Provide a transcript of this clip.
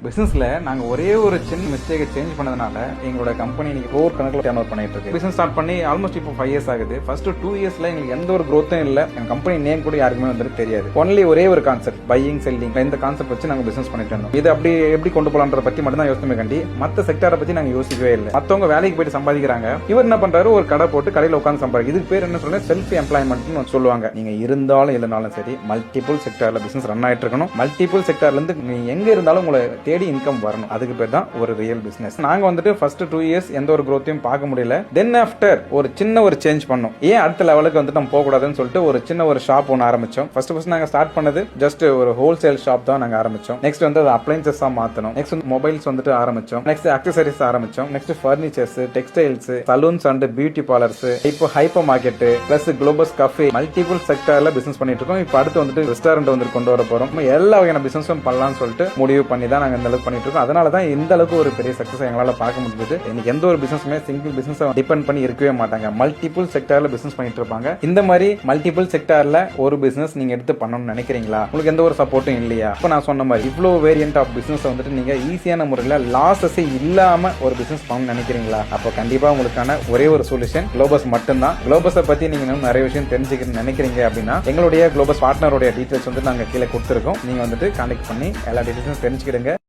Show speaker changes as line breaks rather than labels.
பிசினஸ்ல நாங்க ஒரே ஒரு சின்ன மிஸ்டேக்கை சேஞ்ச் பண்ணதுனால எங்களோட கம்பெனி இன்னைக்கு கோர் கணக்கில் டர்ன் ஓவர் பண்ணிட்டு இருக்கு. பிசினஸ் ஸ்டார்ட் பண்ணி ஆல்மோஸ்ட் இப்போ 5 இயர்ஸ் ஆகுது. ஃபர்ஸ்ட் 2 இயர்ஸ்ல எங்களுக்கு எந்த ஒரு growth-ம் இல்ல. எங்க கம்பெனி நேம் கூட யாருக்குமே வந்துட்டு தெரியாது. ஒன்லி ஒரே ஒரு கான்செப்ட் பையிங் செல்லிங், இந்த கான்செப்ட் வச்சு நாங்க பிசினஸ் பண்ணிட்டு இருந்தோம். இது அப்படி எப்படி கொண்டு போலாம்ன்றத பத்தி மட்டும் தான் யோசிச்சுமே கண்டி மத்த செக்டாரை பத்தி நாங்க யோசிக்கவே இல்லை. மத்தவங்க வேலைக்கு போயிட்டு சம்பாதிக்கிறாங்க, இவர் என்ன பண்றாரு, ஒரு கடை போட்டு கடையில உட்காந்து சம்பாதிக்க. இதுக்கு பேர் என்ன சொல்றேன், செல்ஃப் எம்ப்ளாய்மெண்ட் சொல்லுவாங்க. நீங்க இருந்தாலும் இல்லைனாலும் சரி மல்டிபிள் செக்டார்ல பிசினஸ் ரன் ஆயிட்டு இருக்கணும். மல்டிபிள் செக்டார்ல இருந்து நீங்க எங்க இருந்தாலும் உங்களை தேடி இன்கம் வரணும். அதுக்கு பேர் தான் ஒரு ரியல் பிசினஸ். நாங்க வந்துட்டு ஃபர்ஸ்ட் 2 இயர்ஸ் எந்த ஒரு growth-யும் பார்க்க முடியல. தென் ஆஃப்டர் ஒரு சின்ன ஒரு சேஞ்ச் பண்ணோம். ஏன் அடுத்த லெவலுக்கு வந்துட்டு நம்ம போக கூடாதுன்னு சொல்லிட்டு ஒரு சின்ன ஒரு ஷாப் ஒன்று ஆரம்பிச்சோம். ஃபர்ஸ்ட் நாங்க ஸ்டார்ட் பண்ணது ஜஸ்ட் ஒரு ஹோல்சேல் ஷாப் தான் நாங்க ஆரம்பிச்சோம். நெக்ஸ்ட் வந்து அப்ளைன்சஸ் மாத்தணும். நெக்ஸ்ட் வந்து மொபைல்ஸ் வந்துட்டு ஆரம்பிச்சோம். நெக்ஸ்ட் அக்சசரிஸ் ஆரம்பிச்சோம். Next furnitures, textiles, saloons and beauty parlours, இப்போ hyper market plus globus cafe, multiple செக்டார்ல பிசினஸ் பண்ணிட்டு இருக்கோம். இப்போ அடுத்து வந்துட்டு ரெஸ்டாரண்ட் வந்து கொண்டு வர போறோம். எல்லா வகையான பிசினஸும் பண்ணலாம்னு சொல்லிட்டு முடிவு பண்ணி தான் நாங்க இந்த அளவுக்கு பண்ணிட்டு இருக்கோம். அதனால தான் இந்த அளவுக்கு ஒரு பெரிய சக்சஸ் எங்களால பார்க்க முடியுது. இன்னைக்கு எந்த ஒரு பிசினஸுமே சிங்கிள் பிசினஸ் டிபெண்ட் பண்ணி இருக்கவே மாட்டாங்க. மல்டிபிள் செக்டார்ல பிசினஸ் பண்ணிட்டு இருப்பாங்க. இந்த மாதிரி மல்டிபிள் செக்டார்ல ஒரு பிசினஸ் நீங்க எடுத்து பண்ணணும்னு நினைக்கிறீங்களா? உங்களுக்கு எந்த ஒரு சப்போர்ட்டும் இல்லையா? இப்போ நான் சொன்ன மாதிரி இவ்வளவு வேரியன்ட் ஆஃப் பிசினஸ் வந்துட்டு நீங்க ஈஸியான முறையில் லாஸஸ் இல்லாம ஒரு பிசினஸ் பண்ணணும்னு நினைக்கிறீங்களா? அப்போ கண்டிப்பா உங்களுக்கான ஒரே ஒரு சொல்யூஷன் குளோபஸ் மட்டும்தான். குளோபஸை பத்தி நீங்க இன்னும் நிறைய விஷயம் தெரிஞ்சுக்கணும்னு நினைக்கிறீங்க அப்படின்னா எங்களுடைய குளோபஸ் பார்ட்னருடைய டீடைல்ஸ் வந்து நாங்க கீழே கொடுத்துருக்கோம். நீங்க வந்துட்டு கான்டாக்ட் பண்ணி எல்லா டீடைல்ஸும் தெரிஞ்சுக்கிடுங்க.